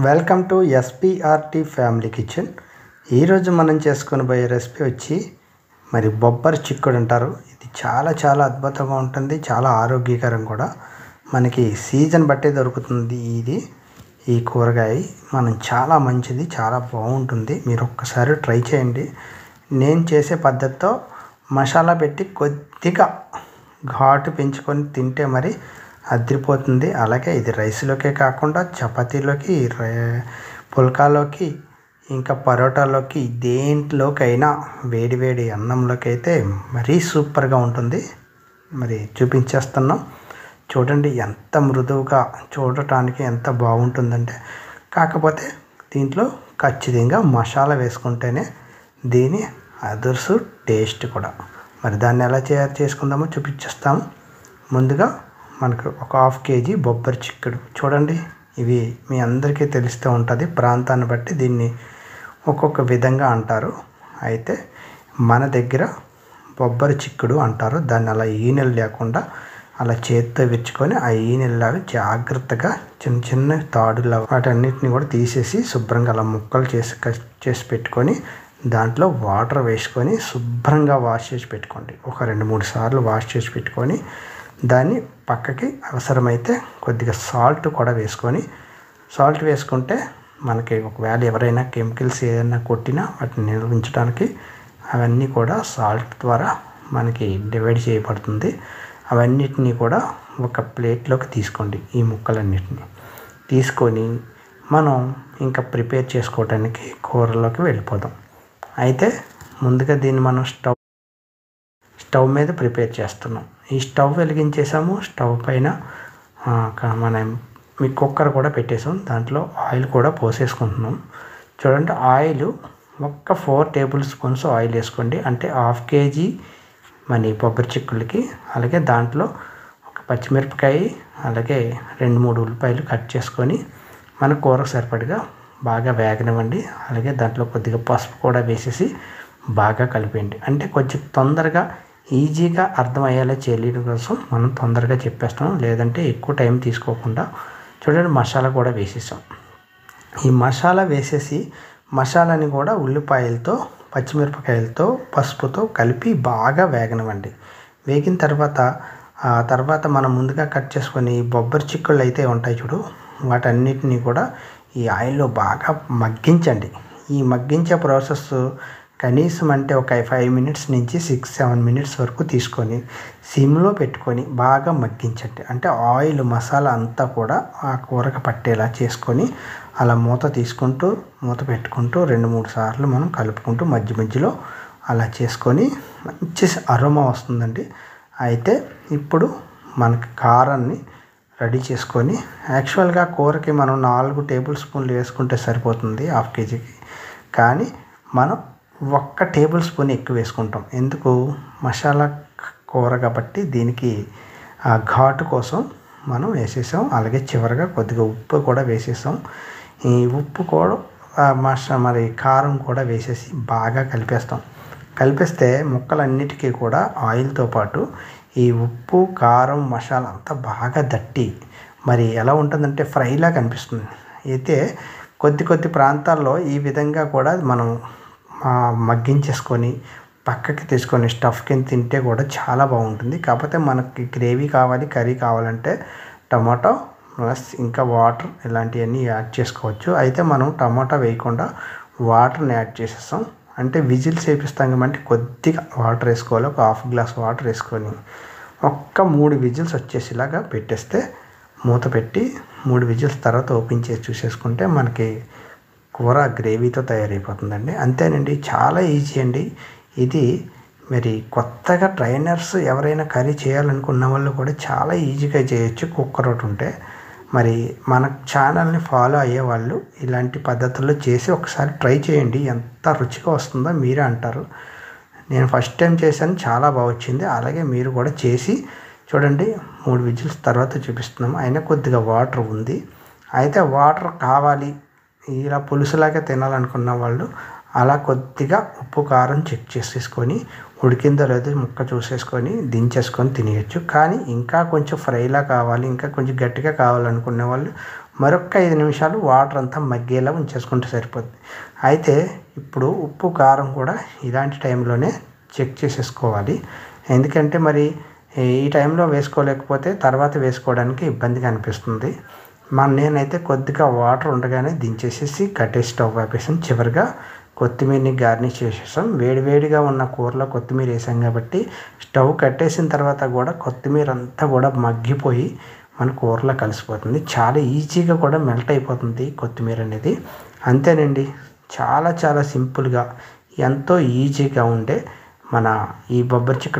Welcome to SPRT family kitchen. ఈరోజు మనం చేసుకునిపోయే recipe వచ్చి మరి బొబ్బరి చిక్కుడు అంటారు. ఇది చాలా చాలా అద్భుతంగా ఉంటుంది, చాలా ఆరోగ్యకరం కూడా. మనకి సీజన్ బట్టి దొరుకుతుంది ఈ కూరగాయ. మనం చాలా మంచిది, చాలా బాగుంటుంది. మీరు ఒక్కసారి ట్రై చేయండి. నేను చేసే పద్ధతితో మసాలా పెట్టి కొద్దిగా ఘాటు పెంచుకొని తింటే మరి అదిరిపోతుంది. అలాగే ఇది రైస్లోకే కాకుండా చపాతీలోకి, పుల్కాలోకి, ఇంకా పరోటాలోకి, దేంట్లోకైనా వేడి అన్నంలోకి అయితే మరీ సూపర్గా ఉంటుంది. మరి చూపించేస్తున్నాం చూడండి. ఎంత మృదువుగా, చూడటానికి ఎంత బాగుంటుందంటే, కాకపోతే దీంట్లో ఖచ్చితంగా మసాలా వేసుకుంటేనే దీని అదుర్సు టేస్ట్ కూడా. మరి దాన్ని ఎలా చేసుకుందామో చూపించేస్తాము. ముందుగా మనకు ఒక 1/2 kg బొబ్బరి చిక్కుడు చూడండి. ఇవి మీ అందరికీ తెలుస్తూ ఉంటుంది, ప్రాంతాన్ని బట్టి దీన్ని ఒక్కొక్క విధంగా అంటారు. అయితే మన దగ్గర బొబ్బరి చిక్కుడు అంటారు. దాన్ని అలా ఈనెలు లేకుండా అలా చేత్తో విరుచుకొని ఆ ఈనెల్లాగా జాగ్రత్తగా చిన్న చిన్న తాడులా వాటన్నిటిని కూడా తీసేసి శుభ్రంగా అలా ముక్కలు చేసి పెట్టుకొని దాంట్లో వాటర్ వేసుకొని శుభ్రంగా వాష్ చేసి పెట్టుకోండి. ఒక 2-3 సార్లు వాష్ చేసి పెట్టుకొని దాన్ని పక్కకి అవసరమైతే కొద్దిగా సాల్ట్ కూడా వేసుకొని, సాల్ట్ వేసుకుంటే మనకి ఒకవేళ ఎవరైనా కెమికల్స్ ఏదైనా కొట్టినా వాటిని నిల్వించడానికి అవన్నీ కూడా సాల్ట్ ద్వారా మనకి డివైడ్ చేయబడుతుంది. అవన్నిటినీ కూడా ఒక ప్లేట్లోకి తీసుకోండి. ఈ ముక్కలన్నిటిని తీసుకొని మనం ఇంకా ప్రిపేర్ చేసుకోవడానికి కూరలోకి వెళ్ళిపోదాం. అయితే ముందుగా దీన్ని మనం స్టవ్ మీద ప్రిపేర్ చేస్తున్నాం. ఈ స్టవ్ వెలిగించేసాము. స్టవ్ పైన మనం కుక్కర్ కూడా పెట్టేసాం. దాంట్లో ఆయిల్ కూడా పోసేసుకుంటున్నాం. చూడండి, ఆయిల్ ఒక్క 4 టేబుల్ స్పూన్స్ ఆయిల్ వేసుకోండి. అంటే 1/2 kg మన బొబ్బరి చిక్కులకి. అలాగే దాంట్లో ఒక పచ్చిమిరపకాయ, అలాగే 2-3 ఉల్లిపాయలు కట్ చేసుకొని మన కూరకు సరిపడిగా బాగా వేగనివ్వండి. అలాగే దాంట్లో కొద్దిగా పసుపు కూడా వేసేసి బాగా కలిపేయండి. అంటే కొంచెం తొందరగా ఈజీగా అర్థమయ్యేలా చేయడం కోసం మనం తొందరగా చెప్పేస్తాం, లేదంటే ఎక్కువ టైం తీసుకోకుండా. చూడండి, మసాలా కూడా వేసేసాం. ఈ మసాలా వేసేసి మసాలాని కూడా ఉల్లిపాయలతో, పచ్చిమిరపకాయలతో, పసుపుతో కలిపి బాగా వేగనివ్వండి. వేగిన తర్వాత మనం ముందుగా కట్ చేసుకొని బొబ్బరి చిక్కుళ్ళు అయితే ఉంటాయి చూడు, వాటన్నిటినీ కూడా ఈ ఆయిల్లో బాగా మగ్గించండి. ఈ మగ్గించే ప్రాసెస్ కనీసం అంటే ఒక 5 minutes నుంచి 6-7 minutes వరకు తీసుకొని సిమ్లో పెట్టుకొని బాగా మగ్గించండి. అంటే ఆయిల్ మసాలా అంతా కూడా ఆ కూరకు పట్టేలా చేసుకొని అలా మూత పెట్టుకుంటూ 2-3 సార్లు మనం కలుపుకుంటూ మధ్యలో అలా చేసుకొని మంచి అరోమా వస్తుందండి. అయితే ఇప్పుడు మనకి కారాన్ని రెడీ చేసుకొని, యాక్చువల్గా కూరకి మనం 4 టేబుల్ స్పూన్లు వేసుకుంటే సరిపోతుంది 1/2 kgకి. కానీ మనం 1 టేబుల్ స్పూన్ ఎక్కువ వేసుకుంటాం. ఎందుకు? మసాలా కూర కాబట్టి దీనికి ఆ ఘాటు కోసం మనం వేసేసాం. అలాగే చివరిగా కొద్దిగా ఉప్పు కూడా వేసేసాం. ఈ ఉప్పు కూడా మరి కారం కూడా వేసేసి బాగా కలిపేస్తే ముక్కలన్నిటికీ కూడా ఆయిల్తో పాటు ఈ ఉప్పు, కారం, మసాలా అంతా బాగా దట్టి మరి ఎలా ఉంటుందంటే ఫ్రైలా కనిపిస్తుంది. అయితే కొద్ది ప్రాంతాల్లో ఈ విధంగా కూడా మనం మగ్గించేసుకొని పక్కకి తీసుకొని స్టఫ్ కింద తింటే కూడా చాలా బాగుంటుంది. కాకపోతే మనకి గ్రేవీ కావాలి, కర్రీ కావాలంటే టమాటో ప్లస్ ఇంకా వాటర్ ఇలాంటివన్నీ యాడ్ చేసుకోవచ్చు. అయితే మనం టమాటా వేయకుండా వాటర్ని యాడ్ చేసేస్తాం. అంటే విజిల్స్ వేపిస్తాం కాబట్టి కొద్దిగా వాటర్ వేసుకోవాలి. ఒక 1/2 glass వాటర్ వేసుకొని ఒక్క 3 విజిల్స్ వచ్చేసేలాగా పెట్టేస్తే, మూత పెట్టి 3 విజిల్స్ తర్వాత ఓపెన్ చేసి చూసేసుకుంటే మనకి కూర గ్రేవీతో తయారైపోతుందండి. అంతేనండి, చాలా ఈజీ అండి ఇది. మరి కొత్తగా ట్రైనర్స్ ఎవరైనా కర్రీ చేయాలనుకున్న వాళ్ళు కూడా చాలా ఈజీగా చేయొచ్చు కుక్కర్ ఒకటి ఉంటే. మరి మన ఛానల్ని ఫాలో అయ్యేవాళ్ళు ఇలాంటి పద్ధతుల్లో చేసి ఒకసారి ట్రై చేయండి. ఎంత రుచిగా వస్తుందో మీరే అంటారు. నేను ఫస్ట్ టైం చేశాను, చాలా బాగా వచ్చింది. అలాగే మీరు కూడా చేసి చూడండి. 3 విజిల్స్ తర్వాత చూపిస్తున్నాము. అయినా కొద్దిగా వాటర్ ఉంది. అయితే వాటర్ కావాలి, ఇలా పులుసులాగా తినాలనుకున్న వాళ్ళు అలా కొద్దిగా ఉప్పు, కారం చెక్ చేసేసుకొని ఉడికిందో లేదో ముక్క చూసేసుకొని దించేసుకొని తినేయచ్చు. కానీ ఇంకా కొంచెం ఫ్రైలా కావాలి, ఇంకా కొంచెం గట్టిగా కావాలనుకునే వాళ్ళు మరొక 5 నిమిషాలు వాటర్ అంతా మగ్గేలా ఉంచేసుకుంటే సరిపోద్ది. అయితే ఇప్పుడు ఉప్పు కారం కూడా ఇలాంటి టైంలోనే చెక్ చేసేసుకోవాలి. ఎందుకంటే మరి ఈ టైంలో వేసుకోలేకపోతే తర్వాత వేసుకోవడానికి ఇబ్బందిగా అనిపిస్తుంది. నేనైతే కొద్దిగా వాటర్ ఉండగానే దించేసేసి కట్టేసి స్టవ్ ఆపేసాను. చివరిగా కొత్తిమీరని గార్నిష్ చేసేసాం. వేడివేడిగా ఉన్న కూరలో కొత్తిమీర వేసాం కాబట్టి స్టవ్ కట్టేసిన తర్వాత కూడా కొత్తిమీర అంతా కూడా మగ్గిపోయి మన కూరలో కలిసిపోతుంది. చాలా ఈజీగా కూడా మెల్ట్ అయిపోతుంది కొత్తిమీర అనేది. అంతేనండి, చాలా చాలా సింపుల్గా ఎంతో ఈజీగా ఉండే మన ఈ బొబ్బరి చిక్కుడు